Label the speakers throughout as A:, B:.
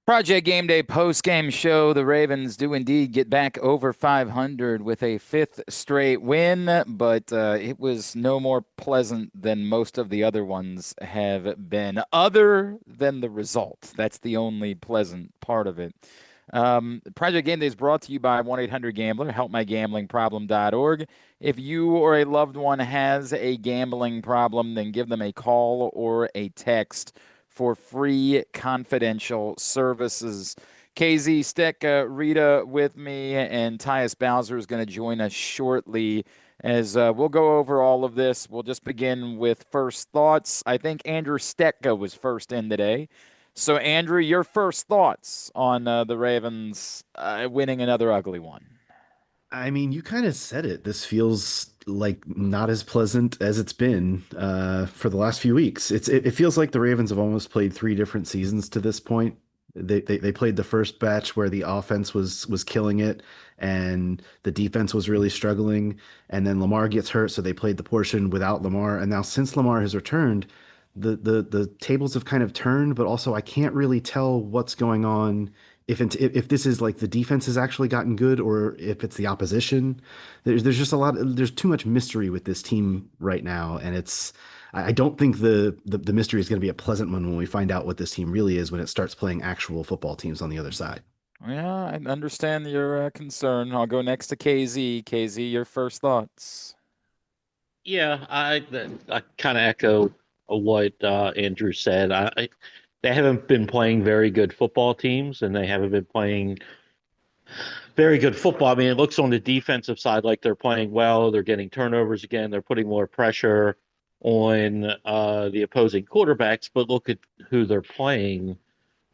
A: Project Game Day post-game show. The Ravens do indeed get back over 500 with a fifth straight win, but it was no more pleasant than most of the other ones have been, other than the result. That's the only pleasant part of it. Project Game Day is brought to you by 1-800-GAMBLER, helpmygamblingproblem.org. If you or a loved one has a gambling problem, then give them a call or a text for free confidential services. KZ Steck, Rita with me, and Tyus Bowser is going to join us shortly as we'll go over all of this. We'll just begin with first thoughts. I think Andrew Stetka was first in today. So, Andrew, your first thoughts on the Ravens winning another ugly one.
B: I mean, you kind of said it. This feels like not as pleasant as it's been for the last few weeks. It feels like the Ravens have almost played three different seasons to this point. They played the first batch where the offense was killing it and the defense was really struggling, and then Lamar gets hurt, so they played the portion without Lamar. And now since Lamar has returned, the tables have kind of turned, but also I can't really tell what's going on if this is like the defense has actually gotten good or if it's the opposition. There's just there's too much mystery with this team right now, and I don't think the mystery is going to be a pleasant one when we find out what this team really is when it starts playing actual football teams on the other side.
A: Yeah, I understand your concern. I'll go next to KZ. KZ, your first thoughts.
C: Yeah, I kind of echo what Andrew said. They haven't been playing very good football teams, and they haven't been playing very good football. I mean, it looks on the defensive side like they're playing well. They're getting turnovers again. They're putting more pressure on the opposing quarterbacks. But look at who they're playing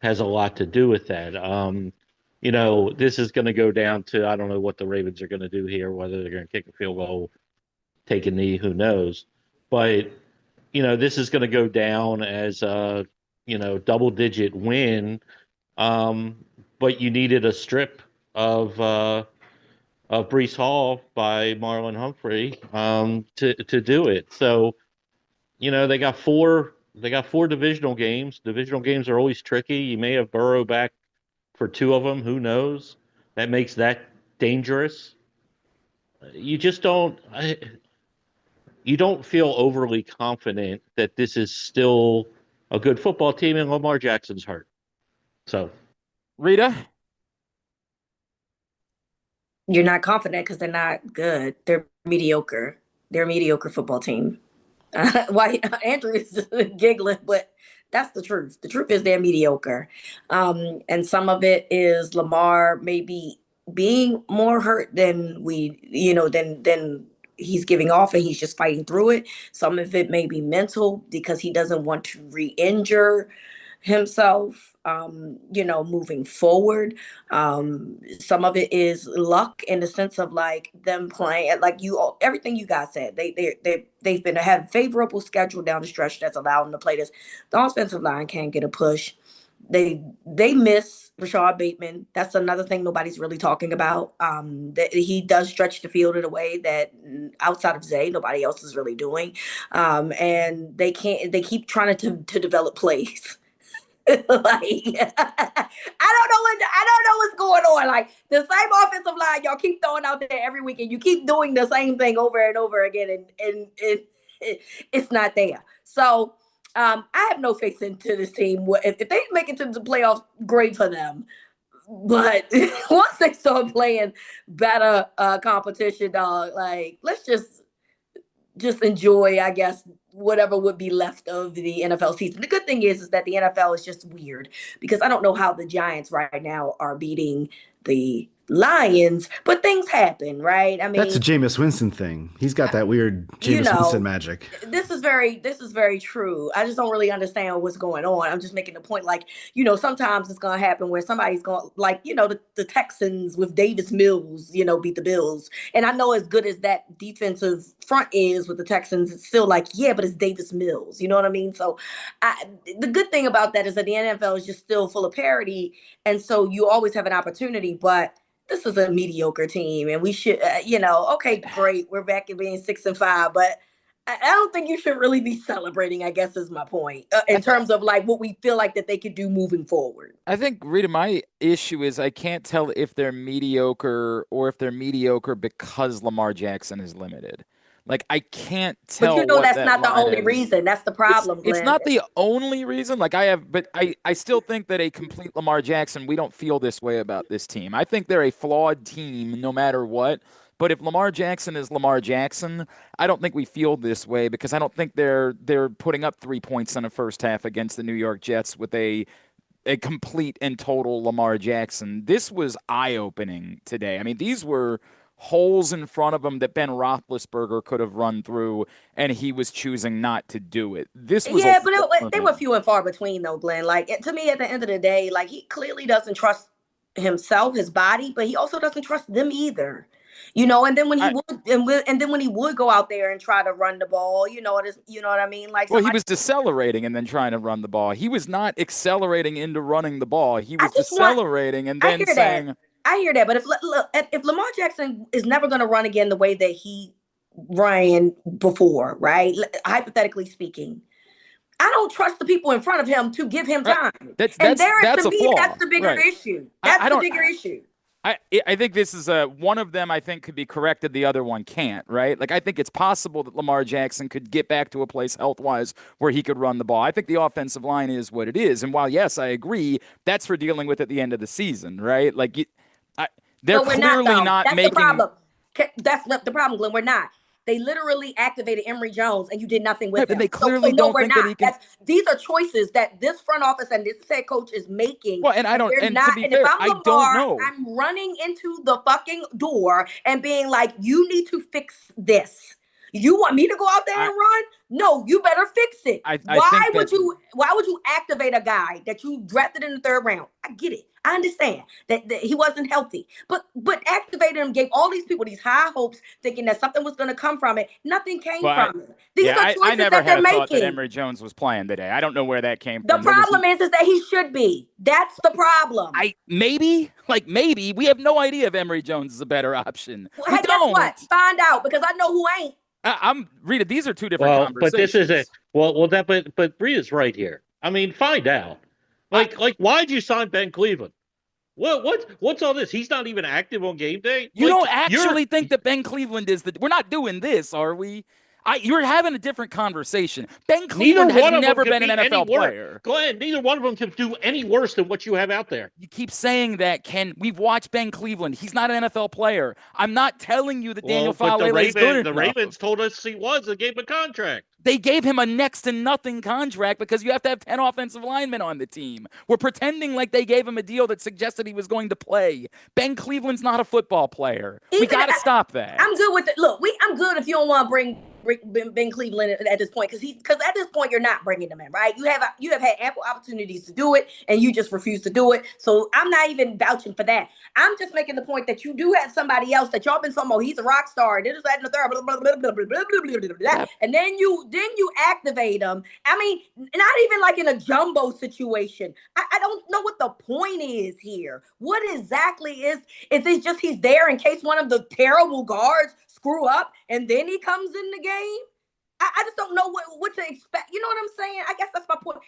C: has a lot to do with that. This is going to go down to I don't know what the Ravens are going to do here, whether they're going to kick a field goal, take a knee, who knows. But this is going to go down as a double digit win. Um, but you needed a strip of Brees Hall by Marlon Humphrey to do it. So they got four divisional games. Divisional games are always tricky. You may have Burrow back for two of them. Who knows? That makes that dangerous. You just don't. You don't feel overly confident that this is still a good football team, and Lamar Jackson's hurt. So
A: Rita?
D: You're not confident because they're not good. They're mediocre. They're a mediocre football team. Why Andrew is giggling, but that's the truth. The truth is they're mediocre. And some of it is Lamar maybe being more hurt than than he's giving off, and he's just fighting through it. Some of it may be mental because he doesn't want to re-injure himself, moving forward. Some of it is luck in the sense of like them playing, like everything you guys said. They've been have favorable schedule down the stretch that's allowed them to play this. The offensive line can't get a push. They miss Rashad Bateman. That's another thing nobody's really talking about. That he does stretch the field in a way that outside of Zay, nobody else is really doing. And they can't. They keep trying to develop plays. Like I don't know what's going on. Like the same offensive line y'all keep throwing out there every week, and you keep doing the same thing over and over again, and it's not there. So I have no faith into this team. If they make it to the playoffs, great for them. But once they start playing better competition, dog, like let's just enjoy, I guess, whatever would be left of the NFL season. The good thing is that the NFL is just weird because I don't know how the Giants right now are beating the Lions, but things happen, right? I
B: That's a
D: mean,
B: Jameis Winston thing. He's got that weird
D: you
B: Jameis Winston
D: know,
B: magic.
D: this is very true. I just don't really understand what's going on. I'm just making the point, like, sometimes it's gonna happen where somebody's going, like, the Texans with Davis Mills, beat the Bills. And I know as good as that defensive front is with the Texans, it's still like, yeah, but it's Davis Mills. You know what I mean? So the good thing about that is that the NFL is just still full of parity. And so you always have an opportunity, but this is a mediocre team, and we should, okay, great, we're back at being 6-5, but I don't think you should really be celebrating, I guess is my point, in terms of like what we feel like that they could do moving forward.
A: I think, Rita, my issue is I can't tell if they're mediocre or if they're mediocre because Lamar Jackson is limited. Like, I can't
D: But
A: tell what
D: that's
A: that
D: not the
A: line
D: only
A: is.
D: reason. That's the problem,
A: It's
D: Glenn.
A: not the only reason. Like but I still think that a complete Lamar Jackson, we don't feel this way about this team. I think they're a flawed team no matter what. But if Lamar Jackson is Lamar Jackson, I don't think we feel this way because I don't think they're putting up 3 points in the first half against the New York Jets with a complete and total Lamar Jackson. This was eye-opening today. I mean, these were holes in front of him that Ben Roethlisberger could have run through, and he was choosing not to do it. This was
D: but they were few and far between, though, Glenn. Like, to me, at the end of the day, like, he clearly doesn't trust himself, his body, but he also doesn't trust them either. And then when he would go out there and try to run the ball, you know what I mean? Like,
A: well, he was decelerating and then trying to run the ball. He was not accelerating into running the ball. He was decelerating and then saying,
D: I hear that, but if Lamar Jackson is never going to run again the way that he ran before, right? Hypothetically speaking, I don't trust the people in front of him to give him time.
A: That's a flaw.
D: That's the bigger issue. That's the bigger issue.
A: I think this is one of them I think could be corrected. The other one can't, right? Like, I think it's possible that Lamar Jackson could get back to a place health-wise where he could run the ball. I think the offensive line is what it is. And while, yes, I agree, that's for dealing with at the end of the season, right? Like, they're clearly not
D: that's
A: making...
D: The problem. That's the problem, Glenn. We're not. They literally activated Emory Jones, and you did nothing with him.
A: They clearly don't think that he can.
D: These are choices that this front office and this head coach is making.
A: Well, and I don't. And to be fair, I don't know.
D: I'm running into the fucking door and being like, "You need to fix this. You want me to go out there and run? No, you better fix it. Why would you activate a guy that you drafted in the 3rd round? I get it. I understand that he wasn't healthy, but activated him, gave all these people these high hopes, thinking that something was going to come from it. Nothing came from it. These are choices
A: I never
D: that they're
A: had
D: making.
A: Thought that Emory Jones was playing today. I don't know where that came
D: from. The problem is that he should be. That's the problem.
A: Maybe we have no idea if Emory Jones is a better option.
D: Well, hey, guess what? Find out, because I know who ain't.
A: I'm Rita. These are two different conversations.
C: But this is but Rita's right here. I mean, find out. Like, why'd you sign Ben Cleveland? What's all this? He's not even active on game day.
A: You don't actually think that Ben Cleveland is we're not doing this, are we? You're having a different conversation. Ben Cleveland has never been an NFL player.
C: Go ahead. Neither one of them can do any worse than what you have out there.
A: You keep saying that, Ken. We've watched Ben Cleveland. He's not an NFL player. I'm not telling you that Daniel Faalele is good enough.
C: The Ravens told us he was and gave him a contract.
A: They gave him a next to nothing contract because you have to have 10 offensive linemen on the team. We're pretending like they gave him a deal that suggested he was going to play. Ben Cleveland's not a football player. We got to stop that.
D: I'm good with it. Look, I'm good if you don't want to bring Ben Cleveland at this point, because at this point you're not bringing them in, right? You have had ample opportunities to do it, and you just refuse to do it. So I'm not even vouching for that. I'm just making the point that you do have somebody else that y'all been talking about. He's a rock star. This is that and the third, blah, blah, blah, blah, blah, blah, blah, and then you activate them. I mean, not even like in a jumbo situation. I don't know what the point is here. What exactly is it just he's there in case one of the terrible guards screw up and then he comes in the game? I just don't know what to expect. You know what I'm saying? I guess that's my point.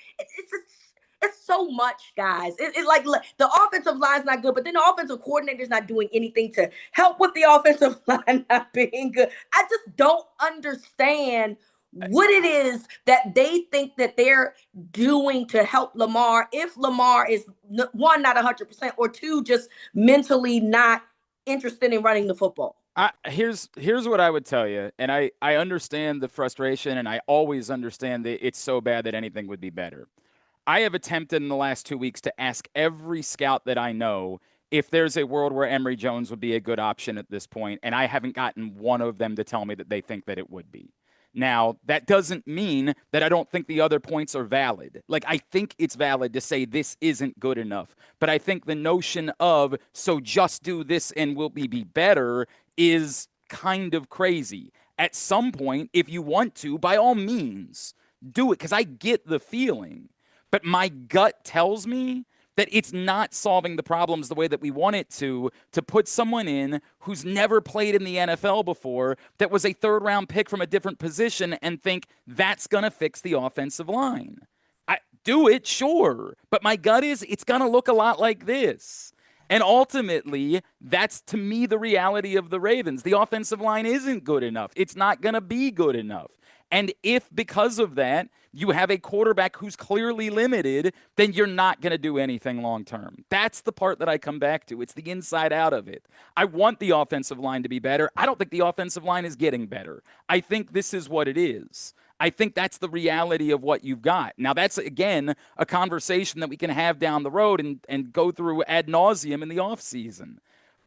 D: It's so much, guys. It's like the offensive line's not good, but then the offensive coordinator's not doing anything to help with the offensive line not being good. I just don't understand what it is that they think that they're doing to help Lamar if Lamar is, one, not 100%, or two, just mentally not interested in running the football.
A: Here's what I would tell you, and I understand the frustration, and I always understand that it's so bad that anything would be better. I have attempted in the last 2 weeks to ask every scout that I know if there's a world where Emory Jones would be a good option at this point, and I haven't gotten one of them to tell me that they think that it would be. Now, that doesn't mean that I don't think the other points are valid. Like, I think it's valid to say this isn't good enough. But I think the notion of, so just do this and we'll be better, is kind of crazy. At some point, if you want to, by all means, do it, because I get the feeling. But my gut tells me that it's not solving the problems the way that we want it to put someone in who's never played in the NFL before, that was a third-round pick from a different position, and think that's going to fix the offensive line. Do it, sure. But my gut is it's going to look a lot like this. And ultimately, that's, to me, the reality of the Ravens. The offensive line isn't good enough. It's not going to be good enough. And if, because of that, you have a quarterback who's clearly limited, then you're not going to do anything long term. That's the part that I come back to. It's the inside out of it. I want the offensive line to be better. I don't think the offensive line is getting better. I think this is what it is. I think that's the reality of what you've got. Now, that's, again, a conversation that we can have down the road and go through ad nauseum in the offseason.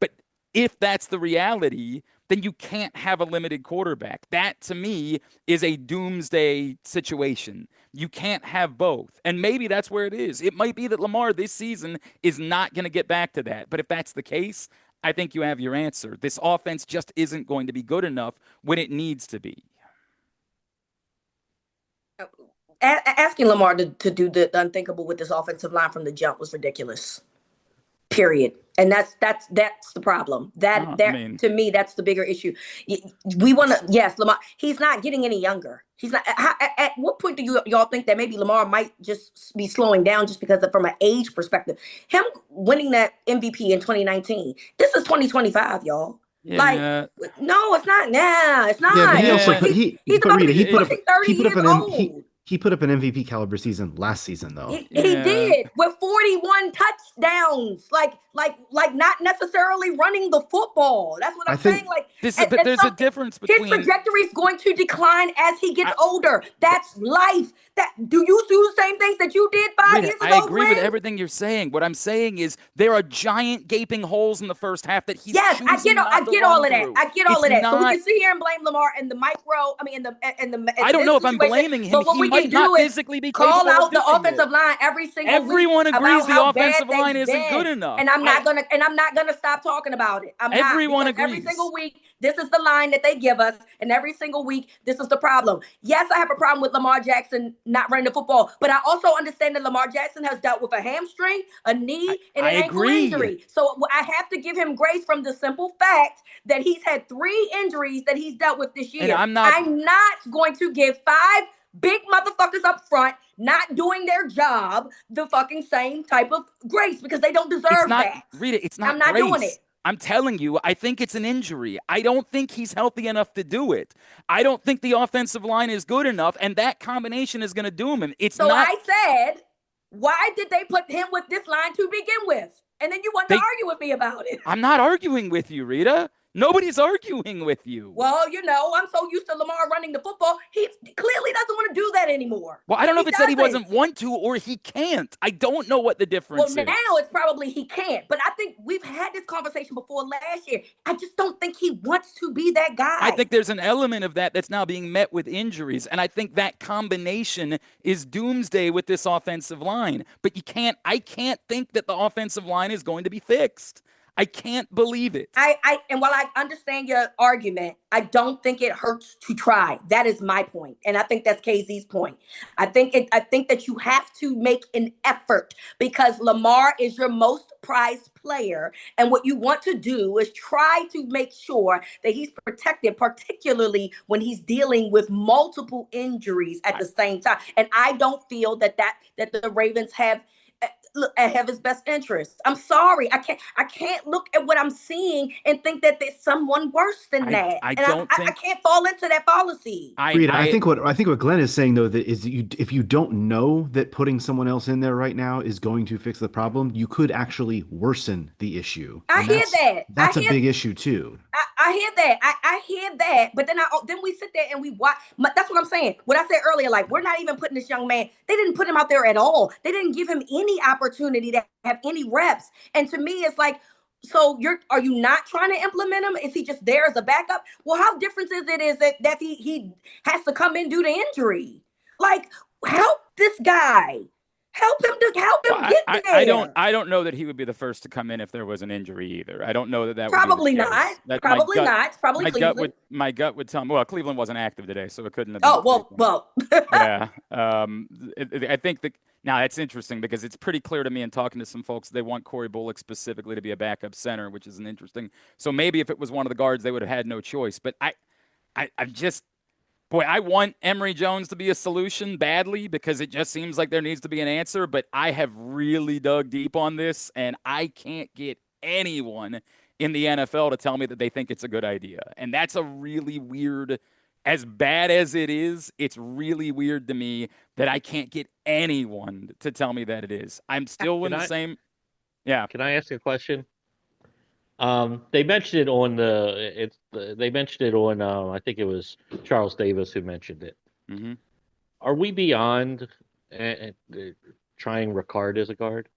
A: But if that's the reality, then you can't have a limited quarterback. That, to me, is a doomsday situation. You can't have both. And maybe that's where it is. It might be that Lamar this season is not going to get back to that. But if that's the case, I think you have your answer. This offense just isn't going to be good enough when it needs to be.
D: Asking Lamar to do the unthinkable with this offensive line from the jump was ridiculous. Period. And that's the problem. To me, that's the bigger issue. We want to, yes, Lamar, he's not getting any younger. He's not. At what point do y'all think that maybe Lamar might just be slowing down just because from an age perspective? Him winning that MVP in 2019, this is 2025 , y'all.
A: Yeah.
D: Like, no, it's not now. It's not.
B: Yeah, but he also
D: he's about to be 30 years old.
B: He put up an MVP caliber season last season, though.
D: He did, with 41 touchdowns. Like not necessarily running the football. That's what I'm saying. Like,
A: but there's a difference between
D: his trajectory is going to decline as he gets older. That's life. Do you do the same things that you did 5 years ago?
A: I agree with everything you're saying. What I'm saying is there are giant gaping holes in the first half that he's
D: I get all of that. I get all of that. So we can sit here and blame Lamar and the micro. I mean,
A: I don't know if I'm blaming him.
D: But what we can do is call out the offensive line every single week.
A: Everyone agrees the offensive line isn't good enough.
D: And I'm not gonna stop talking about it.
A: Everyone agrees.
D: Every single week, this is the line that they give us, and every single week, this is the problem. Yes, I have a problem with Lamar Jackson not running the football, but I also understand that Lamar Jackson has dealt with a hamstring, a knee, and an ankle injury. So I have to give him grace from the simple fact that he's had 3 injuries that he's dealt with this year.
A: And I'm not
D: going to give 5 big motherfuckers up front not doing their job the fucking same type of grace, because they don't deserve that.
A: Rita, it's not
D: I'm not
A: grace.
D: doing it.
A: I'm telling you, I think it's an injury. I don't think he's healthy enough to do it. I don't think the offensive line is good enough, and that combination is going to doom him. I said,
D: why did they put him with this line to begin with? And then you want to argue with me about it.
A: I'm not arguing with you, Rita. Nobody's arguing with you.
D: Well, I'm so used to Lamar running the football. He clearly doesn't want to do that anymore.
A: Well, I don't know if it's that he doesn't want to or he can't. I don't know what the difference is.
D: Well, now it's probably he can't. But I think we've had this conversation before last year. I just don't think he wants to be that guy.
A: I think there's an element of that that's now being met with injuries. And I think that combination is doomsday with this offensive line. But I can't think that the offensive line is going to be fixed. I can't believe it.
D: And while I understand your argument, I don't think it hurts to try. That is my point. And I think that's KZ's point. I think that you have to make an effort, because Lamar is your most prized player. And what you want to do is try to make sure that he's protected, particularly when he's dealing with multiple injuries at the same time. And I don't feel that the Ravens have his best interest. I'm sorry. I can't look at what I'm seeing and think that there's someone worse than that. I can't fall into that fallacy.
B: I think what Glenn is saying, though, that is if you don't know that putting someone else in there right now is going to fix the problem, you could actually worsen the issue.
D: I hear that.
B: That's a big issue too.
D: I hear that. I hear that. But then we sit there and we watch. That's what I'm saying. What I said earlier, like, we're not even putting this young man. They didn't put him out there at all. They didn't give him any opportunity to have any reps. And to me, it's like, so are you not trying to implement him? Is he just there as a backup? Well, how different is it that he has to come in due to injury? Like, help this guy. help him
A: Well,
D: get there.
A: I don't know that he would be the first to come in if there was an injury either. I don't know that that would be
D: Probably
A: the
D: not.
A: case. That
D: Probably not. Probably Cleveland.
A: my gut would tell me. Well, Cleveland wasn't active today, so it couldn't have been
D: Oh, well,
A: Cleveland.
D: well.
A: Yeah. I think that now that's interesting because it's pretty clear to me in talking to some folks they want Corey Bullock specifically to be a backup center, which is an interesting. So maybe if it was one of the guards, they would have had no choice. But I just boy, I want Emory Jones to be a solution badly because it just seems like there needs to be an answer. But I have really dug deep on this, and I can't get anyone in the NFL to tell me that they think it's a good idea. And that's a really weird, as bad as it is, it's really weird to me that I can't get anyone to tell me that it is. I'm still in the same. Yeah.
C: Can I ask a question? They mentioned it on they mentioned it on I think it was Charles Davis who mentioned it.
A: Mm-hmm.
C: Are we beyond trying Ricard as a guard?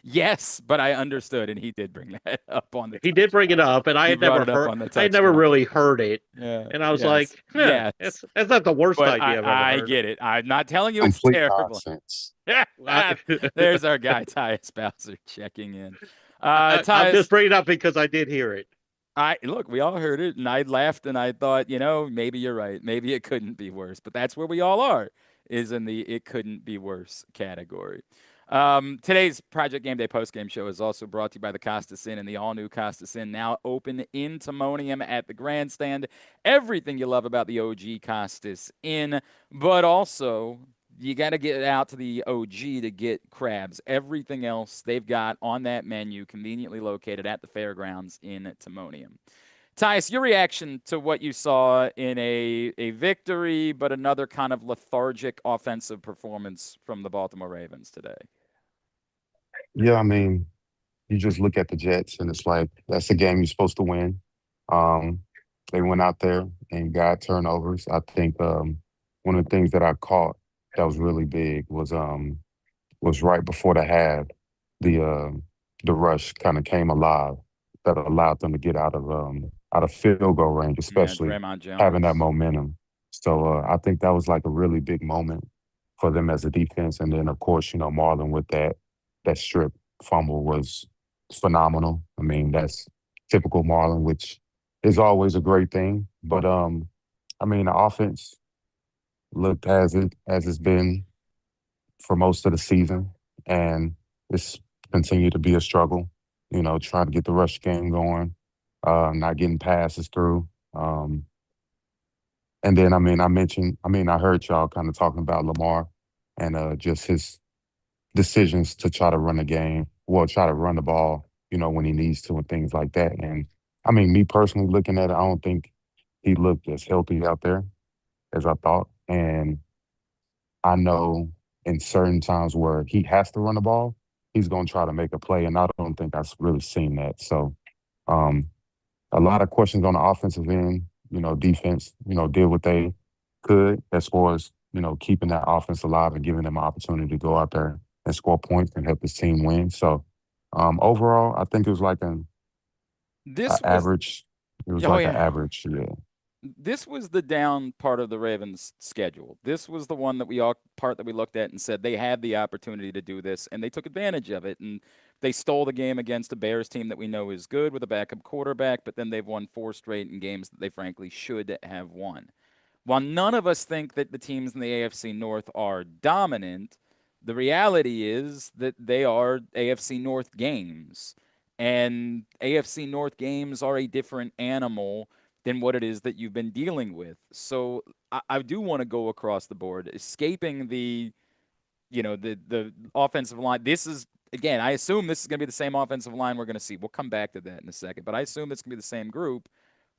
A: Yes, but I understood, and he did bring that up on the.
C: He did bring it up, and I
A: He
C: had
A: brought
C: never
A: it up
C: heard.
A: on the
C: I had never
A: touchdown.
C: really heard it,
A: Yeah.
C: and I was
A: Yes.
C: like,
A: Yes.
C: that's not the worst
A: But
C: idea I've ever
A: I
C: heard.
A: get it. I'm not telling you it's
E: Complete
A: terrible.
E: nonsense.
A: There's our guy Tyus Bowser checking in.
C: I'm
A: Tyus,
C: just bringing it up because I did hear it.
A: look, we all heard it, and I laughed, and I thought, maybe you're right. Maybe it couldn't be worse, but that's where we all are, is in the it couldn't be worse category. Today's Project Game Day postgame show is also brought to you by the Costas Inn and the all-new Costas Inn, now open in Timonium at the Grandstand. Everything you love about the OG Costas Inn, but also you got to get out to the OG to get crabs. Everything else they've got on that menu, conveniently located at the fairgrounds in Timonium. Tyus, your reaction to what you saw in a victory, but another kind of lethargic offensive performance from the Baltimore Ravens today?
E: Yeah, I mean, you just look at the Jets and it's like that's the game you're supposed to win. Um, they went out there and got turnovers. I think one of the things that I caught that was really big was right before the half, the rush kind of came alive that allowed them to get out of field goal range,
A: Yeah,
E: especially
A: Draymond Jones.
E: having that momentum. So I think that was like a really big moment for them as a defense. And then of course, Marlon with that strip fumble was phenomenal. I mean, that's typical Marlon, which is always a great thing. But I mean, the offense looked as it's been for most of the season, and it's continued to be a struggle. Trying to get the rush game going, not getting passes through. And then, I heard y'all kind of talking about Lamar and just his decisions to try to run the game, well, try to run the ball, when he needs to and things like that. And I mean, me personally looking at it, I don't think he looked as healthy out there as I thought. And I know in certain times where he has to run the ball, he's going to try to make a play. And I don't think I've really seen that. So a lot of questions on the offensive end, defense, did what they could as far as, keeping that offense alive and giving them an opportunity to go out there and score points and help his team win. So overall, I think it was like an average. It was like an average, yeah.
A: This was the down part of the Ravens' schedule. This was the one that we looked at and said they had the opportunity to do this, and they took advantage of it. And they stole the game against a Bears team that we know is good with a backup quarterback, but then they've won 4 straight in games that they frankly should have won. While none of us think that the teams in the AFC North are dominant, the reality is that they are AFC North games. And AFC North games are a different animal than what it is that you've been dealing with. So I do want to go across the board, escaping the offensive line. This is, again, I assume this is going to be the same offensive line we're going to see. We'll come back to that in a second, but I assume it's going to be the same group.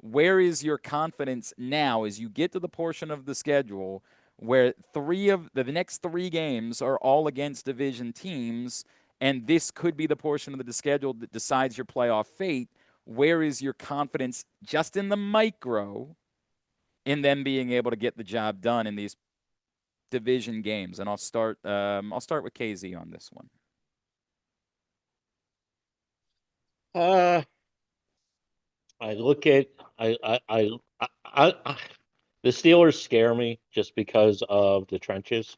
A: Where is your confidence now as you get to the portion of the schedule where 3 of the next 3 games are all against division teams, and this could be the portion of the schedule that decides your playoff fate? Where is your confidence just in the micro in them being able to get the job done in these division games? And I'll start with KZ on this one.
C: I look at I, the Steelers scare me just because of the trenches.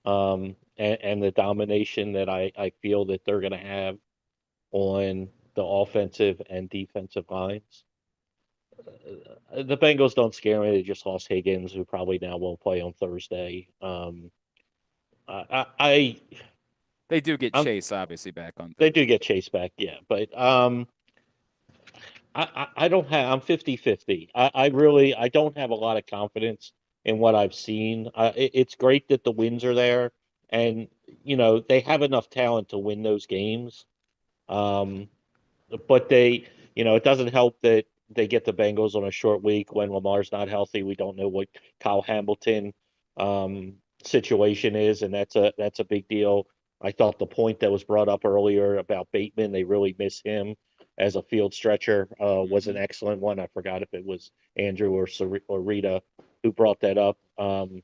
C: and the domination that I feel that they're going to have on the offensive and defensive lines. The Bengals don't scare me. They just lost Higgins, who probably now won't play on Thursday. I
A: They do get
C: I'm,
A: Chase obviously back on
C: they do
A: Thursday.
C: get Chase back, yeah, but I don't have. I'm 50-50. I don't have a lot of confidence in what I've seen. It's great that the wins are there, and they have enough talent to win those games. Um, but it doesn't help that they get the Bengals on a short week when Lamar's not healthy. We don't know what Kyle Hamilton um, situation is, and that's a big deal. I thought the point that was brought up earlier about Bateman, they really miss him as a field stretcher, was an excellent one. I forgot if it was Andrew or Rita who brought that up. And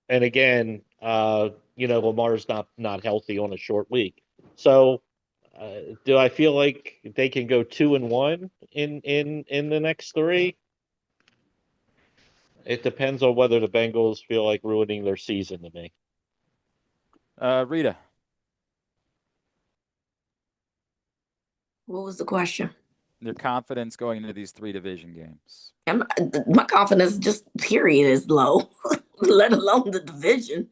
C: again, Lamar's not healthy on a short week, so. Do I feel like they can go 2-1 in the next three? It depends on whether the Bengals feel like ruining their season to me.
A: Rita.
D: What was the question?
A: Their confidence going into these 3 division games.
D: My confidence just period is low, let alone the division.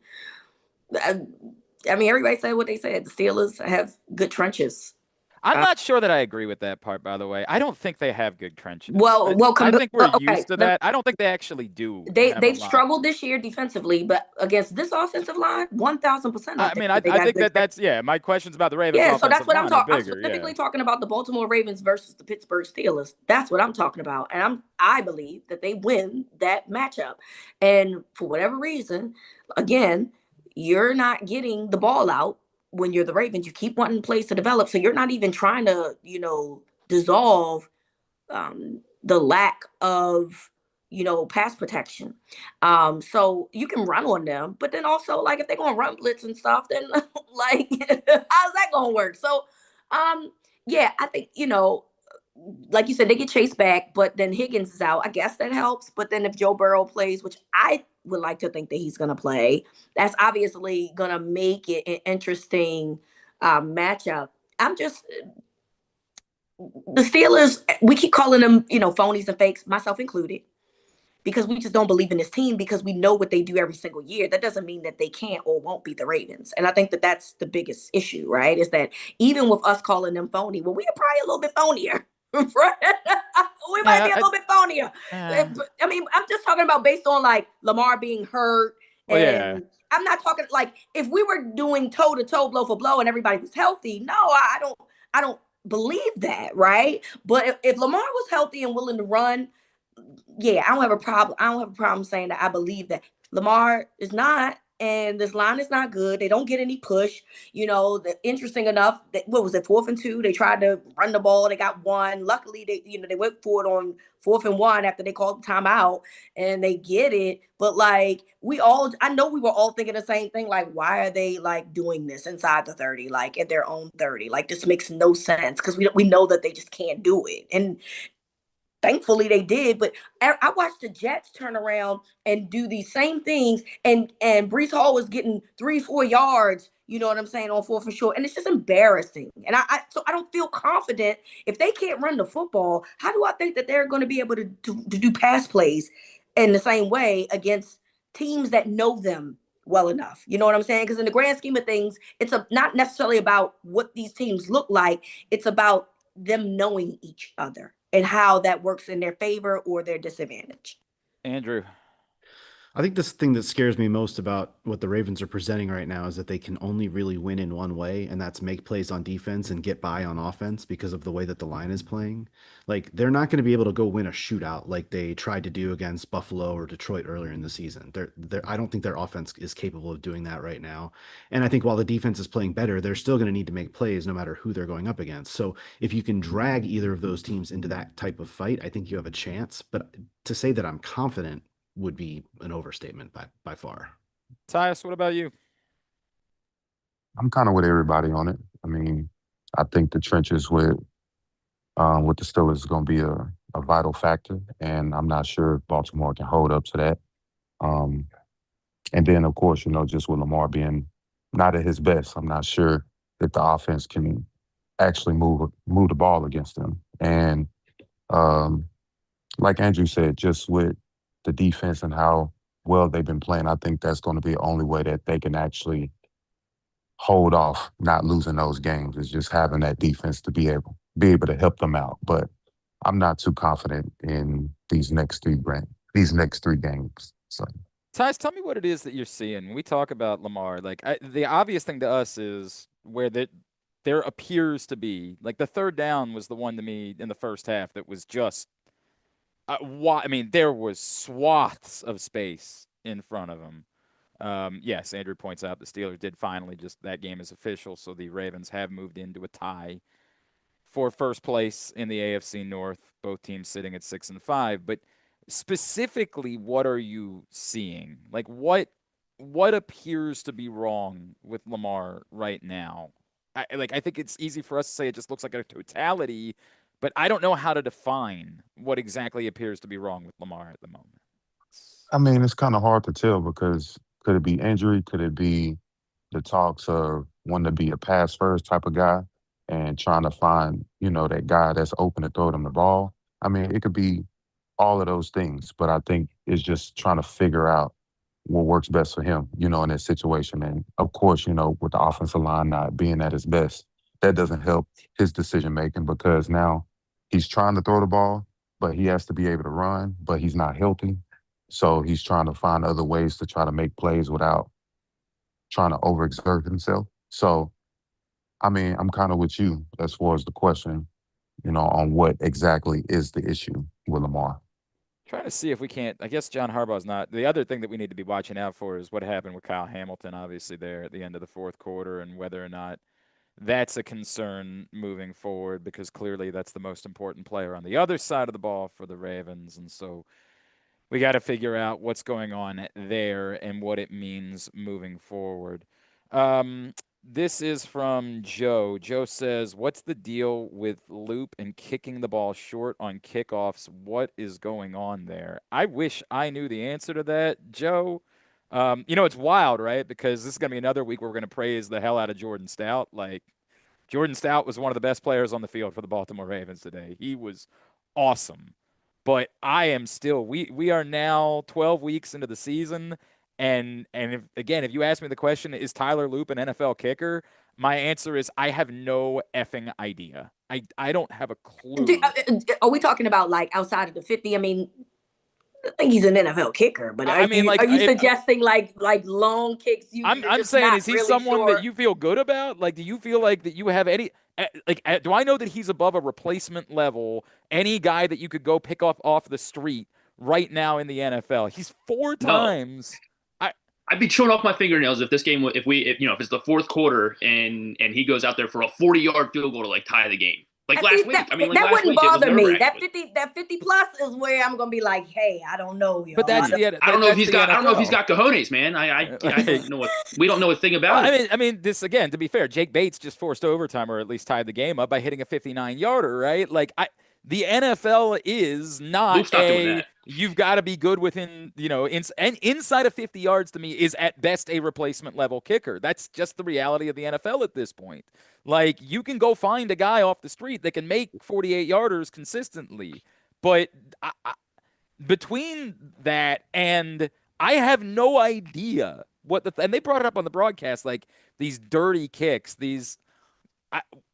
D: I mean, everybody said what they said. The Steelers have good trenches.
A: I'm not sure that I agree with that part, by the way. I don't think they have good trenches.
D: I
A: think we're
D: okay.
A: used to that. I don't think they actually do.
D: They've struggled this year defensively, but against this offensive line, 1,000%.
A: I think that's my question's about the Ravens.
D: Yeah, so that's what I'm talking. I'm
A: bigger,
D: specifically talking about the Baltimore Ravens versus the Pittsburgh Steelers. That's what I'm talking about, and I believe that they win that matchup. And for whatever reason, again, you're not getting the ball out when you're the Ravens. You keep wanting plays to develop, so you're not even trying to, dissolve the lack of pass protection. So you can run on them, but then also like if they're gonna run blitz and stuff, then like how's that gonna work? So yeah, I think like you said, they get chased back, but then Higgins is out. I guess that helps. But then if Joe Burrow plays, which I would like to think that he's gonna play, that's obviously gonna make it an interesting matchup. I'm just the Steelers, we keep calling them, phonies and fakes, myself included, because we just don't believe in this team because we know what they do every single year. That doesn't mean that they can't or won't beat the Ravens. And I think that that's the biggest issue, right? Is that even with us calling them phony, well, we are probably a little bit phonier. We might be a little bit phonier. I mean, I'm just talking about based on like Lamar being hurt. And I'm not talking like if we were doing toe to toe, blow for blow, and everybody was healthy. No, I don't believe that, right? But if Lamar was healthy and willing to run, yeah, I don't have a problem. I don't have a problem saying that I believe that Lamar is not, and this line is not good. They don't get any push. Interesting enough, what was it, 4th and 2? They tried to run the ball. They got one. Luckily, they went for it on 4th and 1 after they called the timeout, and they get it. But like I know we were all thinking the same thing. Like, why are they like doing this inside the 30, like at their own 30? Like, this makes no sense because we know that they just can't do it. And thankfully they did, but I watched the Jets turn around and do these same things, and Brees Hall was getting 3-4 yards, you know what I'm saying, on 4th and short, and it's just embarrassing. And so I don't feel confident if they can't run the football. How do I think that they're going to be able to do pass plays in the same way against teams that know them well enough? You know what I'm saying? Because in the grand scheme of things, it's not necessarily about what these teams look like. It's about them knowing each other and how that works in their favor or their disadvantage.
A: Andrew.
B: I think this thing that scares me most about what the Ravens are presenting right now is that they can only really win in one way, and that's make plays on defense and get by on offense because of the way that the line is playing. Like, they're not going to be able to go win a shootout like they tried to do against Buffalo or Detroit earlier in the season. I don't think their offense is capable of doing that right now. And I think while the defense is playing better, they're still going to need to make plays no matter who they're going up against. So if you can drag either of those teams into that type of fight, I think you have a chance. But to say that I'm confident would be an overstatement by far.
A: Tyus, what about you?
E: I'm kind of with everybody on it. I mean, I think the trenches with the Steelers is going to be a vital factor, and I'm not sure if Baltimore can hold up to that. And then, of course, just with Lamar being not at his best, I'm not sure if the offense can actually move the ball against them. And um, like Andrew said, just with the defense and how well they've been playing, I think that's going to be the only way that they can actually hold off not losing those games is just having that defense to be able to help them out. But I'm not too confident in these next three games. So
A: Tyus, tell me what it is that you're seeing. When we talk about Lamar, like the obvious thing to us is where there appears to be like the third down was the one to me in the first half that was just I mean, there was swaths of space in front of him. Yes, Andrew points out the Steelers did finally just that game is official, so the Ravens have moved into a tie for first place in the AFC North. Both teams sitting at 6-5. But specifically, what are you seeing? Like what appears to be wrong with Lamar right now? I think it's easy for us to say it just looks like a totality, but I don't know how to define what exactly appears to be wrong with Lamar at the moment.
E: I mean, it's kind of hard to tell because could it be injury? Could it be the talks of wanting to be a pass first type of guy and trying to find, that guy that's open to throw them the ball? I mean, it could be all of those things, but I think it's just trying to figure out what works best for him, in that situation. And of course, with the offensive line not being at his best, that doesn't help his decision making because now he's trying to throw the ball, but he has to be able to run, but he's not healthy. So he's trying to find other ways to try to make plays without trying to overexert himself. So, I mean, I'm kind of with you as far as the question, on what exactly is the issue with Lamar.
A: Trying to see if we can't. I guess John Harbaugh's not. The other thing that we need to be watching out for is what happened with Kyle Hamilton, obviously, there at the end of the fourth quarter, and whether or not that's a concern moving forward, because clearly that's the most important player on the other side of the ball for the Ravens. And so we got to figure out what's going on there and what it means moving forward. Um, this is from Joe. Joe says, "What's the deal with Loop and kicking the ball short on kickoffs? What is going on there?" I wish I knew the answer to that, Joe. It's wild, right? Because this is going to be another week where we're going to praise the hell out of Jordan Stout. Like, Jordan Stout was one of the best players on the field for the Baltimore Ravens today. He was awesome. But I am still we are now 12 weeks into the season, and if you ask me the question, is Tyler Loop an NFL kicker? My answer is I have no effing idea. I don't have a clue.
D: Are we talking about like outside of the 50? I mean, I think he's an NFL kicker, but
A: I mean, like,
D: are you suggesting like long kicks?
A: I'm saying, is he someone that you feel good about? Like, do you feel like that you have any do I know that he's above a replacement level? Any guy that you could go pick up off the street right now in the NFL? He's four times.
F: I'd be chewing off my fingernails if this game, if it's the fourth quarter and he goes out there for a 40-yard field goal to like tie the game. Like last week. I mean, like
D: that
F: last
D: wouldn't
F: week,
D: bother me.
F: That
D: 50 plus is where I'm gonna be like, hey, I don't know, yo.
A: But that's the.
F: I don't know if he's got. I don't know if he's got cojones, man. I don't know what. We don't know a thing about it.
A: I mean, this again. To be fair, Jake Bates just forced overtime, or at least tied the game up by hitting a 59-yarder. Right? Like the NFL is not
F: doing that.
A: You've got to be good within, and inside of 50 yards to me is at best a replacement level kicker. That's just the reality of the NFL at this point. Like, you can go find a guy off the street that can make 48-yarders consistently. But between that and I have no idea and they brought it up on the broadcast, like these dirty kicks,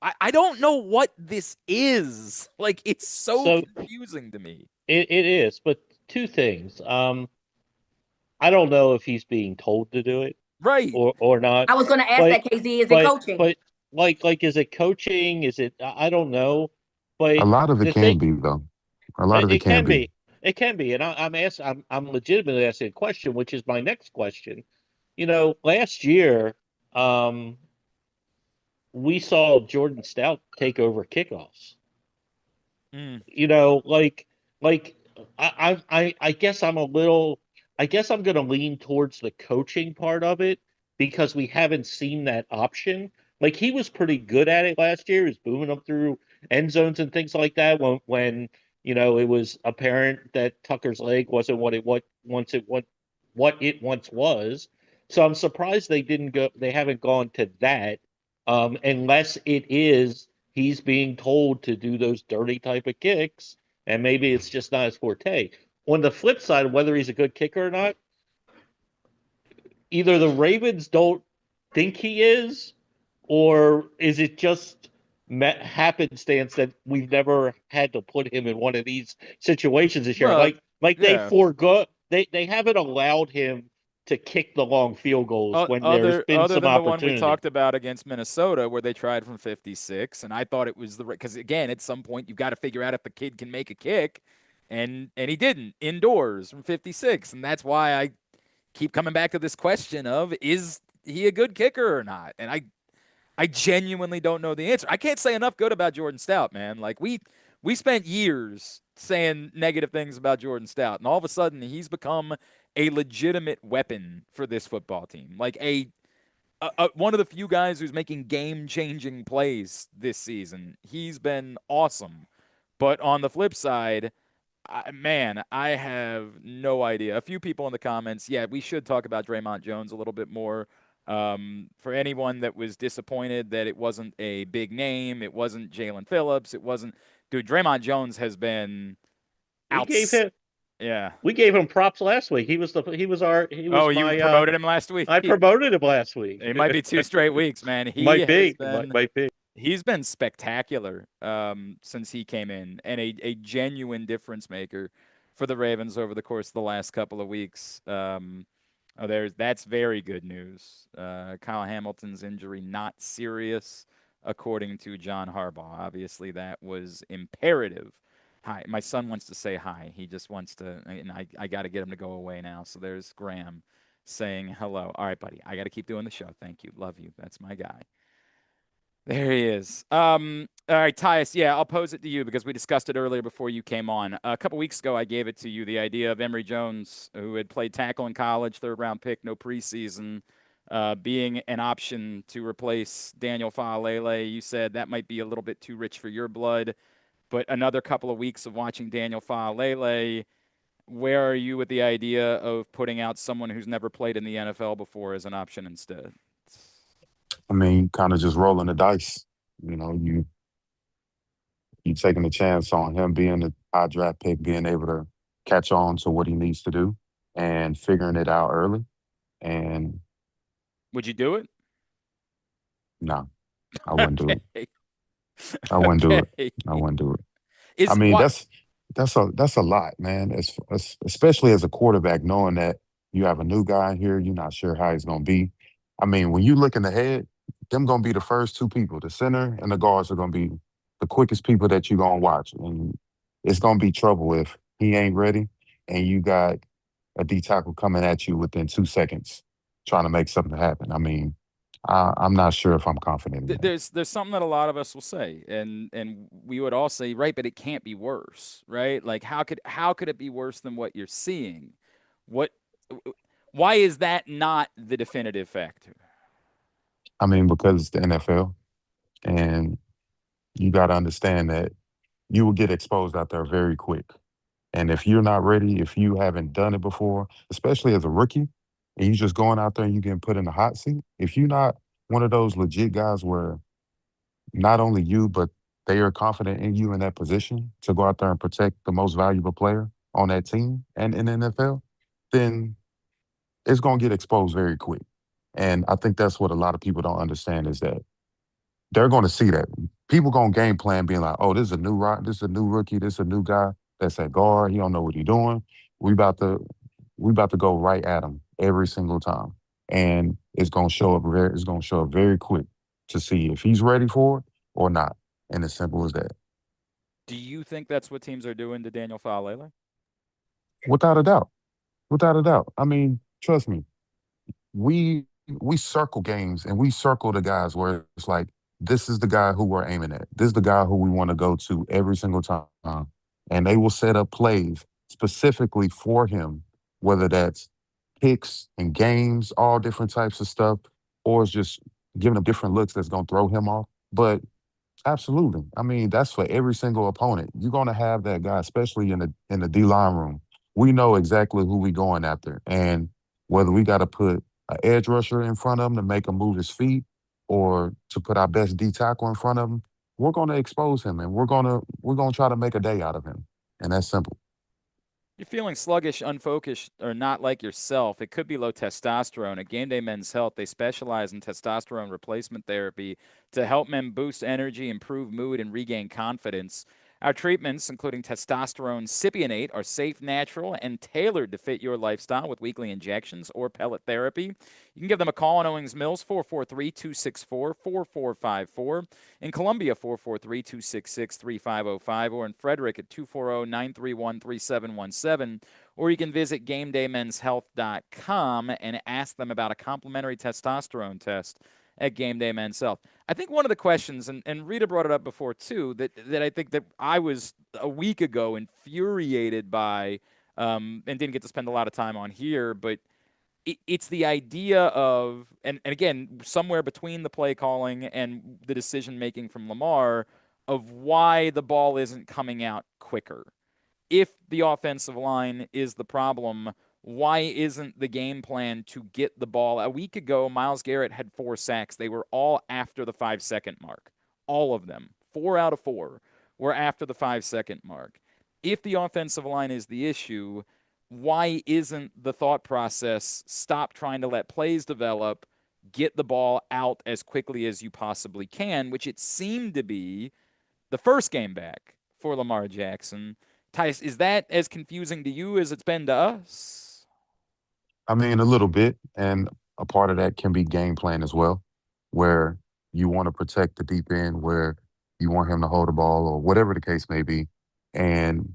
A: I don't know what this is. Like, it's so confusing to me.
C: It is, but two things. I don't know if he's being told to do it,
A: right,
C: or not.
D: I was going to ask that, KZ. Is it coaching?
C: But like, is it coaching? Is it? I don't know. But
E: a lot of it can be, though. A lot of it can be.
C: It can be, and I'm legitimately asking a question, which is my next question. Last year, we saw Jordan Stout take over kickoffs. I guess I'm going to lean towards the coaching part of it because we haven't seen that option. Like, he was pretty good at it last year. He was booming up through end zones and things like that when it was apparent that Tucker's leg wasn't what it what it once was. So I'm surprised they haven't gone to that, unless it is he's being told to do those dirty type of kicks, and maybe it's just not his forte. On the flip side, whether he's a good kicker or not, either the Ravens don't think he is, or is it just happenstance that we've never had to put him in one of these situations this year?
A: Well,
C: Like
A: yeah.
C: they haven't allowed him to kick the long field goals when there's
A: Other
C: been
A: other
C: some
A: than the one we
C: opportunity.
A: talked about against Minnesota, where they tried from 56, and I thought it was because again, at some point you've got to figure out if the kid can make a kick, and he didn't indoors from 56, and that's why I keep coming back to this question of is he a good kicker or not, and I genuinely don't know the answer. I can't say enough good about Jordan Stout, man. Like we spent years saying negative things about Jordan Stout, and all of a sudden he's become a legitimate weapon for this football team. Like one of the few guys who's making game-changing plays this season. He's been awesome. But on the flip side, I have no idea. A few people in the comments, yeah, we should talk about Draymond Jones a little bit more. For anyone that was disappointed that it wasn't a big name, it wasn't Jalen Phillips, it wasn't, dude. Draymond Jones has been
C: We gave
A: outs.
C: him
A: Yeah.
C: we gave him props last week. He was
A: Oh, you
C: my
A: promoted him last week.
C: I promoted him last week.
A: It might be 2 straight weeks, man. He
C: Might
A: has
C: be.
A: been
C: Might be.
A: he's been spectacular since he came in, and a genuine difference maker for the Ravens over the course of the last couple of weeks. That's very good news. Kyle Hamilton's injury not serious, according to John Harbaugh. Obviously, that was imperative. Hi, my son wants to say hi. He just wants to, and I got to get him to go away now. So there's Graham saying hello. All right, buddy. I got to keep doing the show. Thank you. Love you. That's my guy. There he is. All right, Tyus. Yeah, I'll pose it to you because we discussed it earlier before you came on. A couple weeks ago, I gave it to you the idea of Emory Jones, who had played tackle in college, third-round pick, no preseason, being an option to replace Daniel Faalele. You said that might be a little bit too rich for your blood, but another couple of weeks of watching Daniel Faalele, where are you with the idea of putting out someone who's never played in the NFL before as an option instead?
E: I mean, kind of just rolling the dice. You know, you taking a chance on him being a high draft pick, being able to catch on to what he needs to do and figuring it out early. And
A: Would you do it?
E: no, I wouldn't do it.
A: Okay.
E: I wouldn't do it.
A: Okay.
E: I wouldn't do it. I
A: Is
E: mean,
A: what
E: that's a lot, man. Especially as a quarterback, knowing that you have a new guy here, you're not sure how he's gonna be. I mean, when you looking ahead, them gonna be the first two people. The center and the guards are gonna be the quickest people that you're gonna watch, and it's gonna be trouble if he ain't ready and you got a D tackle coming at you within 2 seconds trying to make something happen. I mean, I'm not sure if I'm confident in that.
A: there's something that a lot of us will say, and we would all say, right, but it can't be worse, right? Like how could it be worse than what you're seeing? What why is that not the definitive factor?
E: I mean, because it's the NFL, and you got to understand that you will get exposed out there very quick. And if you're not ready, if you haven't done it before, especially as a rookie, and you just going out there and you getting put in the hot seat, if you're not one of those legit guys where not only you, but they are confident in you in that position to go out there and protect the most valuable player on that team and in the NFL, then it's going to get exposed very quick. And I think that's what a lot of people don't understand is that they're going to see that. People going to game plan being like, oh, this is a new rock, this is a new rookie, this is a new guy that's at guard. He don't know what he's doing. We about to we about to go right at him every single time. And it's going to show up very quick to see if he's ready for it or not. And as simple as that.
A: Do you think that's what teams are doing to Daniel Faalele?
E: Without a doubt. Without a doubt. I mean, trust me, we circle games and we circle the guys where it's like, this is the guy who we're aiming at. This is the guy who we want to go to every single time. And they will set up plays specifically for him, whether that's picks and games, all different types of stuff, or it's just giving him different looks that's going to throw him off. But absolutely. I mean, that's for every single opponent. You're going to have that guy, especially in the D line room. We know exactly who we going after. And whether we got to put an edge rusher in front of him to make him move his feet or to put our best D tackle in front of him, we're going to expose him and we're gonna try to make a day out of him. And that's simple.
A: You're feeling sluggish, unfocused, or not like yourself. It could be low testosterone. At Gameday Men's Health, they specialize in testosterone replacement therapy to help men boost energy, improve mood, and regain confidence. Our treatments, including testosterone cypionate, are safe, natural, and tailored to fit your lifestyle with weekly injections or pellet therapy. You can give them a call on Owings Mills, 443-264-4454. In Columbia, 443-266-3505. Or in Frederick at 240-931-3717. Or you can visit GameDayMen'sHealth.com and ask them about a complimentary testosterone test at Gameday Men's Health. I think one of the questions, and Rita brought it up before too, that I think that I was a week ago infuriated by, and didn't get to spend a lot of time on here, but it's the idea of, and again, somewhere between the play calling and the decision making from Lamar, of why the ball isn't coming out quicker. If the offensive line is the problem, why isn't the game plan to get the ball? A week ago, Myles Garrett had 4 sacks. They were all after the 5-second mark. All of them. 4 out of 4 were after the 5-second mark. If the offensive line is the issue, why isn't the thought process stop trying to let plays develop, get the ball out as quickly as you possibly can, which it seemed to be the first game back for Lamar Jackson. Tyus, is that as confusing to you as it's been to us?
E: I mean, a little bit, and a part of that can be game plan as well, where you want to protect the deep end, where you want him to hold the ball or whatever the case may be, and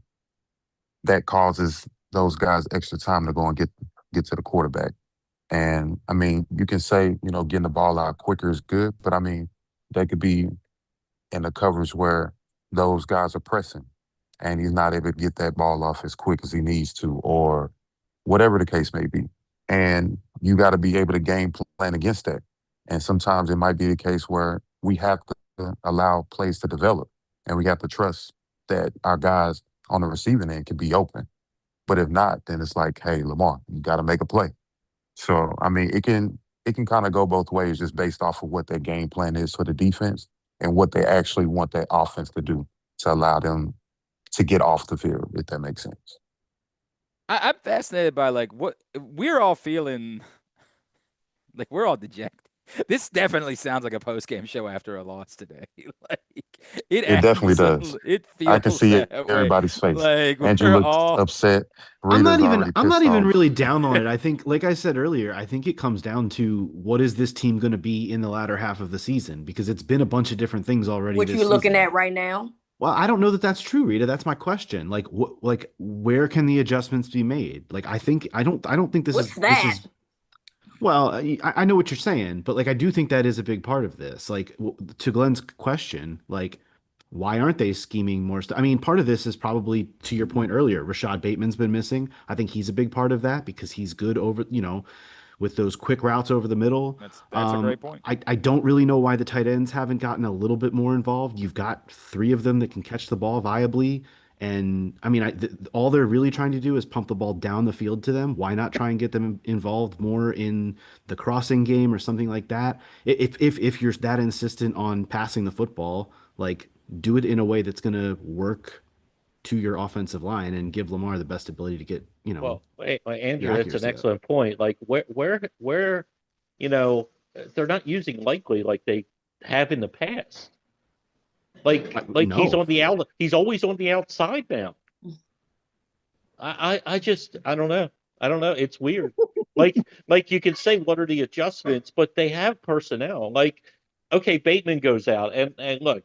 E: that causes those guys extra time to go and get to the quarterback. And I mean, you can say, getting the ball out quicker is good, but I mean, they could be in the coverage where those guys are pressing and he's not able to get that ball off as quick as he needs to, or whatever the case may be. And you got to be able to game plan against that. And sometimes it might be the case where we have to allow plays to develop and we have to trust that our guys on the receiving end can be open. But if not, then it's like, hey, Lamar, you got to make a play. So, I mean, it can kind of go both ways just based off of what their game plan is for the defense and what they actually want their offense to do to allow them to get off the field, if that makes sense.
A: I'm fascinated by what we're all feeling. We're all dejected. This definitely sounds like a post-game show after a loss today. It
E: It definitely does.
A: it
E: I can
A: feels
E: see it
A: that way.
E: everybody's face. Andrew
A: We're
E: looked
A: all.
E: upset.
B: I'm
E: Rita's already
B: not
E: pissed
B: even
E: off.
B: really down on it. I think, like I said earlier, I think it comes down to what is this team going to be in the latter half of the season, because it's been a bunch of different things already
D: What
B: this
D: you looking
B: season.
D: at right now?
B: Well, I don't know that that's true, Rita. That's my question. Where can the adjustments be made? I don't think
D: What's that?
B: well, I know what you're saying, but I do think that is a big part of this. To Glenn's question, why aren't they scheming more stuff? I mean, part of this is probably to your point earlier. Rashad Bateman's been missing. I think he's a big part of that because he's good over, with those quick routes over the middle.
A: That's a great point.
B: I don't really know why the tight ends haven't gotten a little bit more involved. You've got 3 of them that can catch the ball viably. And I mean, all they're really trying to do is pump the ball down the field to them. Why not try and get them involved more in the crossing game or something like that? If you're that insistent on passing the football, do it in a way that's going to work to your offensive line and give Lamar the best ability to get,
C: Well,
B: the
C: Andrew, that's an
B: accuracy up.
C: excellent point. Where, you know, they're not using Likely like they have in the past. He's
B: No.
C: on the out. He's always on the outside now. I just I don't know. I don't know. It's weird. Like you can say what are the adjustments, but they have personnel. Okay, Bateman goes out and look,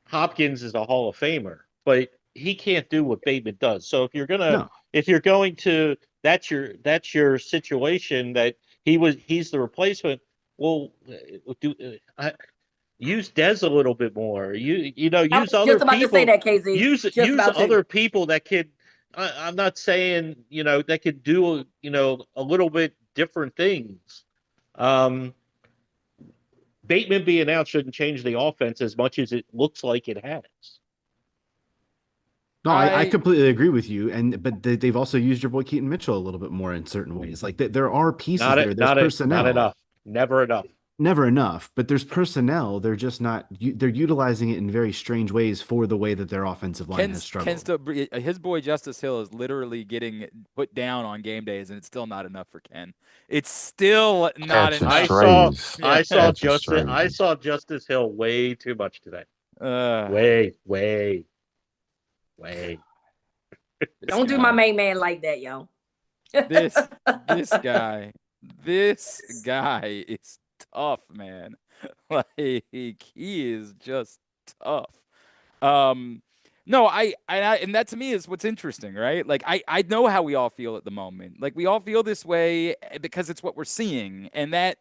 C: Hopkins is a Hall of Famer, but he can't do what Bateman does. So
B: No.
C: if you're going to that's your situation that he's the replacement. Well, use Dez a little bit more.
D: I
C: Use
D: was just
C: other
D: about to say
C: people.
D: that, KZ. Just
C: Use
D: about to.
C: other people that could. I'm not saying that could do a little bit different things. Bateman being out shouldn't change the offense as much as it looks like it has.
B: No, I completely agree with you. But they've also used your boy Keaton Mitchell a little bit more in certain ways. Like there are pieces
C: Not
B: there.
C: it,
B: There's
C: not it, not
B: personnel.
C: enough. Never enough.
B: Never enough, but there's personnel. They're just not. They're utilizing it in very strange ways for the way that their offensive line has
A: Ken
B: struggled.
A: still, his boy Justice Hill is literally getting put down on game days, and it's still not enough for Ken. It's still not
E: Catching
C: I
A: enough.
C: saw
E: strays.
A: Yeah.
E: Catching
C: I
E: strays.
C: saw Justice Hill way too much today.
A: Uh,
C: Way.
A: this
D: Don't do my
A: guy,
D: main man like that, yo.
A: this this guy, this guy is tough, man. Like he is just tough. Um, no, and that to me is what's interesting, right? Like I know how we all feel at the moment. Like we all feel this way because it's what we're seeing, and that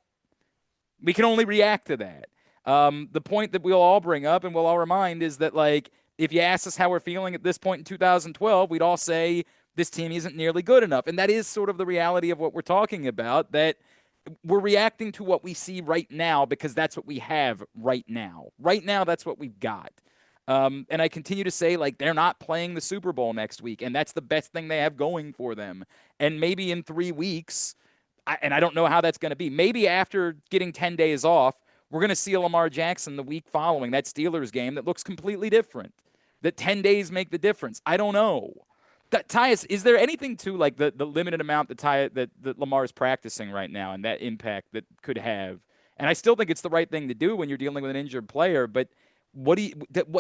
A: we can only react to that. The point that we'll all bring up and we'll all remind is that, like, if you ask us how we're feeling at this point in 2012, we'd all say this team isn't nearly good enough. And that is sort of the reality of what we're talking about, that we're reacting to what we see right now because that's what we have right now. Right now, that's what we've got. And I continue to say, like, they're not playing the Super Bowl next week, and that's the best thing they have going for them. And maybe in 3 weeks, and I don't know how that's going to be. Maybe after getting 10 days off, we're going to see a Lamar Jackson the week following that Steelers game that looks completely different. That 10 days make the difference. I don't know. Tyus, is there anything to like the limited amount that Lamar is practicing right now and that impact that could have? And I still think it's the right thing to do when you're dealing with an injured player. But what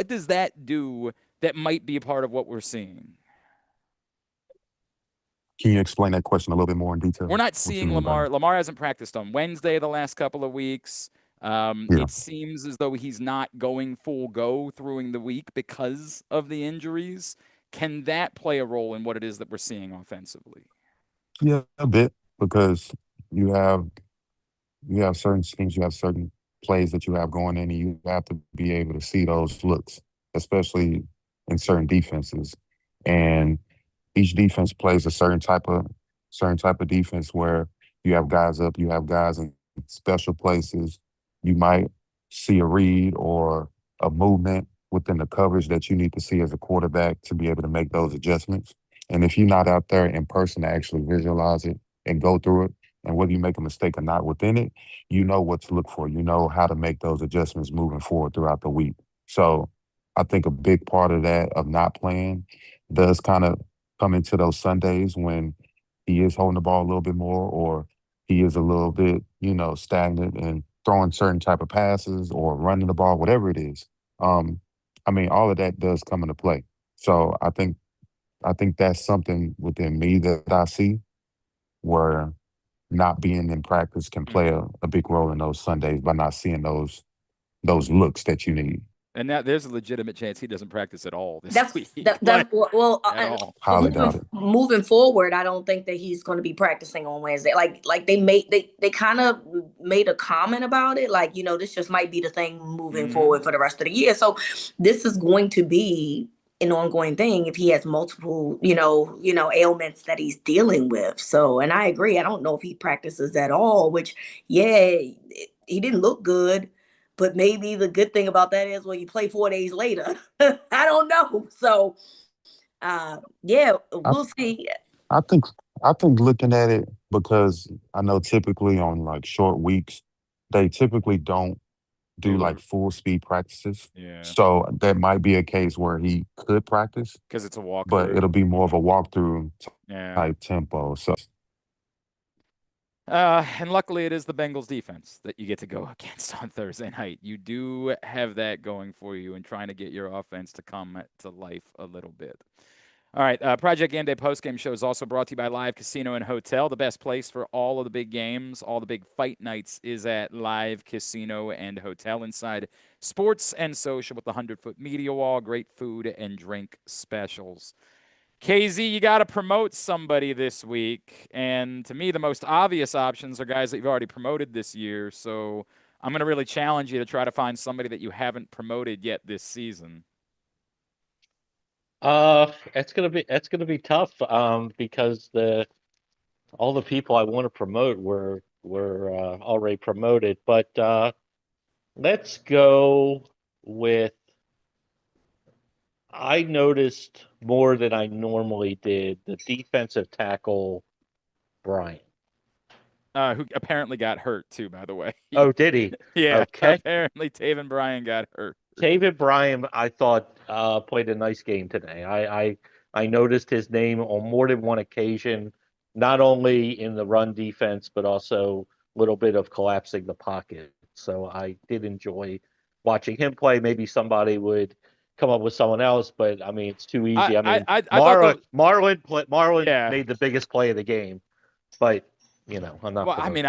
A: does that do that might be a part of what we're seeing?
E: Can you explain that question a little bit more in
A: We're
E: detail?
A: not
E: What you
A: seeing
E: mean by
A: Lamar.
E: that?
A: Lamar hasn't practiced on Wednesday the last couple of weeks.
E: Yeah.
A: It seems as though he's not going full go through the week because of the injuries. Can that play a role in what it is that we're seeing offensively?
E: Yeah, a bit because you have you have certain schemes, you have certain plays that you have going in, and you have to be able to see those looks, especially in certain defenses. And each defense plays a certain type of defense where you have guys up, you have guys in special places. You might see a read or a movement within the coverage that you need to see as a quarterback to be able to make those adjustments. And if you're not out there in person to actually visualize it and go through it, and whether you make a mistake or not within it, you know what to look for. You know how to make those adjustments moving forward throughout the week. So I think a big part of that, of not playing, does kind of come into those Sundays when he is holding the ball a little bit more, or he is a little bit, stagnant and throwing certain type of passes or running the ball, whatever it is. Um, I mean, all of that does come into play. So I think that's something within me that I see where not being in practice can play
A: Mhm.
E: a big role in those Sundays by not seeing those looks that you need.
A: And now there's a legitimate chance he doesn't practice at all this
D: That's
A: week.
D: that
A: Like
D: well,
A: at all.
D: but
E: Highly doubt it.
D: moving forward, I don't think that he's going to be practicing on Wednesday. Like they kind of made a comment about it, like, this just might be the thing moving
A: Mhm.
D: forward for the rest of the year. So this is going to be an ongoing thing if he has multiple, ailments that he's dealing with. So, and I agree. I don't know if he practices at all, which, yeah, he didn't look good. But maybe the good thing about that is, well, you play 4 days later. I don't know. So, yeah,
E: I,
D: we'll see.
E: I think I think looking at it, because I know typically on like short weeks, they typically don't do like full speed practices.
A: Yeah.
E: So that might be a case where he could practice,
A: Because it's a
E: but
A: walkthrough.
E: it'll be more of a walkthrough
A: Yeah.
E: type tempo. So
A: And luckily, it is the Bengals defense that you get to go against on Thursday night. You do have that going for you and trying to get your offense to come to life a little bit. All right. Project Gameday postgame show is also brought to you by Live Casino and Hotel. The best place for all of the big games, all the big fight nights is at Live Casino and Hotel inside Sports and Social with the 100-foot media wall, great food and drink specials. KZ, you got to promote somebody this week. And to me, the most obvious options are guys that you've already promoted this year. So I'm going to really challenge you to try to find somebody that you haven't promoted yet this season.
C: It's gonna be tough. Because all the people I want to promote were already promoted. But let's go with I noticed more than I normally did the defensive tackle Brian.
A: Who apparently got hurt too, by the way.
C: Oh, did he?
A: Yeah,
C: Okay.
A: apparently Taven Bryan got hurt.
C: David Bryan, I thought played a nice game today. I noticed his name on more than one occasion, not only in the run defense but also a little bit of collapsing the pocket. So I did enjoy watching him play. Maybe somebody would come up with someone else, but I mean it's too easy. I mean
A: I thought
C: Marlon
A: yeah.
C: made the biggest play of the game, but I'm not.
A: Well, I mean,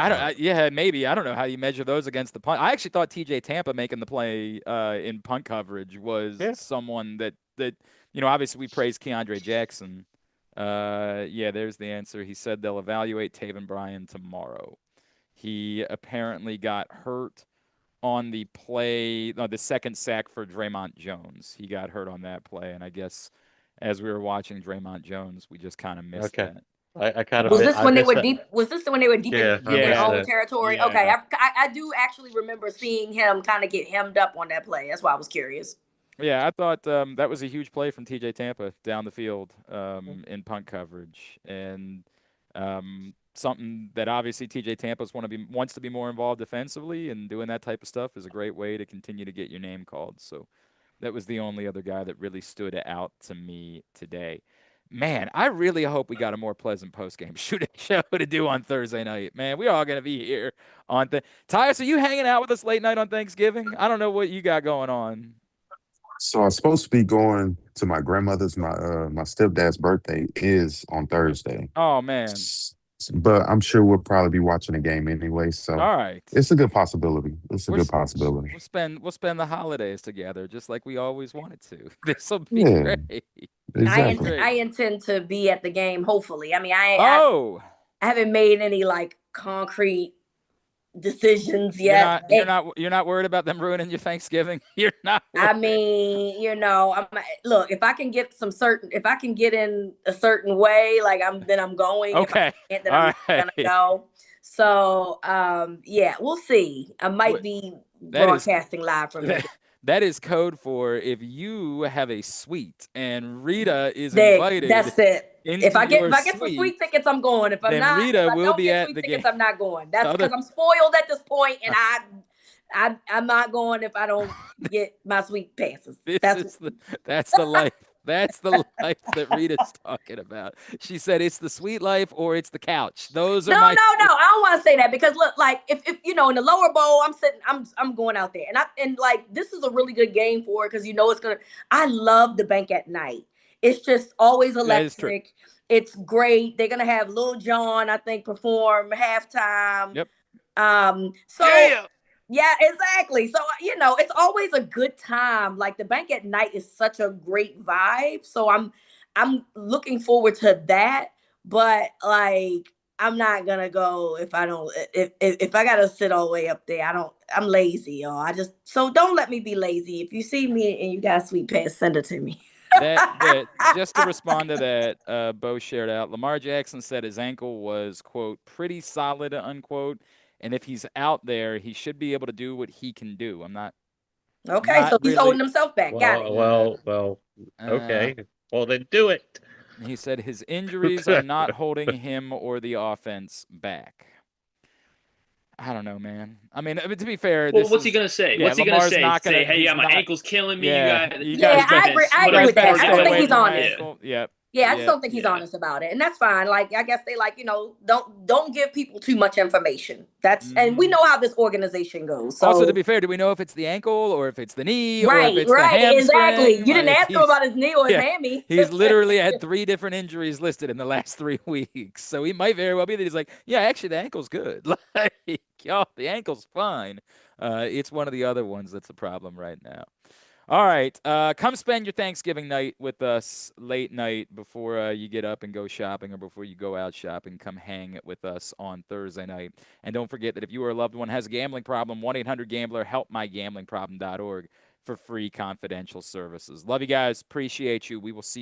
A: maybe I don't know how you measure those against the punt. I actually thought TJ Tampa making the play in punt coverage was someone that obviously we praise Keandre Jackson. Yeah, there's the answer. He said they'll evaluate Taven Bryan tomorrow. He apparently got hurt on the play, the second sack for Draymond Jones. He got hurt on that play, and I guess as we were watching Draymond Jones, we just kind of missed that.
C: I kind of
D: was this when they were deep? Was this when they were deep in their own territory?
A: Yeah.
D: Okay, I do actually remember seeing him kind of get hemmed up on that play. That's why I was curious.
A: Yeah, I thought that was a huge play from TJ Tampa down the field in punt coverage, and something that obviously TJ Tampa wants to be more involved defensively, and doing that type of stuff is a great way to continue to get your name called. So that was the only other guy that really stood out to me today. Man, I really hope we got a more pleasant post-game show to do on Thursday night. Man, we're all going to be here on Tyus, are you hanging out with us late night on Thanksgiving? I don't know what you got going on.
E: So I'm supposed to be going to my grandmother's. My stepdad's birthday is on Thursday.
A: Oh, man.
E: But I'm sure we'll probably be watching the game anyway. So
A: all right,
E: it's a good possibility. We'll spend
A: the holidays together, just like we always wanted to. This will be great.
E: Exactly.
D: I intend to be at the game. Hopefully, I mean, I haven't made any like concrete decisions yet.
A: You're not worried about them ruining your Thanksgiving. You're not worried.
D: I mean, look, if I can get in a certain way, like I'm going.
A: Okay.
D: I'm gonna go. So yeah, we'll see. I might be broadcasting live from there.
A: That is code for if you have a suite and Rita is invited.
D: That's it. If I get some sweet tickets, I'm going. If I'm not,
A: Rita will be
D: at the game. I'm not going. That's because I'm spoiled at this point, and I'm not going if I don't get my sweet passes.
A: That's the life. That's the life that Rita's talking about. She said it's the sweet life or it's the couch. Those are
D: no. I don't want to say that because look, like if in the lower bowl, I'm going out there, and like this is a really good game for it because it's gonna. I love the bank at night. It's just always electric. It's great. They're gonna have Lil Jon, I think, perform halftime.
A: Yep.
D: Yeah, exactly. So, it's always a good time. Like the bank at night is such a great vibe. So I'm looking forward to that. But like, I'm not gonna go if I gotta sit all the way up there. I'm lazy, y'all. So don't let me be lazy. If you see me and you got a sweet pass, send it to me.
A: Just to respond to that, Bo shared out. Lamar Jackson said his ankle was, quote, pretty solid, unquote. And if he's out there, he should be able to do what he can do. I'm not.
D: Okay, so he's holding himself back. Got it.
C: Well. Okay. Well, then do it.
A: He said his injuries are not holding him or the offense back. I don't know, man. I mean, to be fair,
F: what's he gonna say?
A: Yeah,
F: what's he
A: Lamar's
F: gonna say? Hey, my ankle's killing me.
A: Yeah,
F: you guys
D: I agree with that. I don't think he's honest.
A: Yeah,
D: I just don't think he's honest about it, and that's fine. Like, I guess they don't give people too much information. And we know how this organization goes. So.
A: Also, to be fair, do we know if it's the ankle or if it's the knee or if it's the
D: hamstring? Exactly. You didn't ask him about his knee or his hammy.
A: He's literally had 3 different injuries listed in the last 3 weeks, so he might very well be that he's like, yeah, actually, the ankle's good. Like, y'all, the ankle's fine. It's one of the other ones that's the problem right now. All right, come spend your Thanksgiving night with us late night before you get up and go shopping or before you go out shopping. Come hang with us on Thursday night. And don't forget that if you or a loved one has a gambling problem, 1-800-GAMBLER, helpmygamblingproblem.org for free confidential services. Love you guys. Appreciate you. We will see you.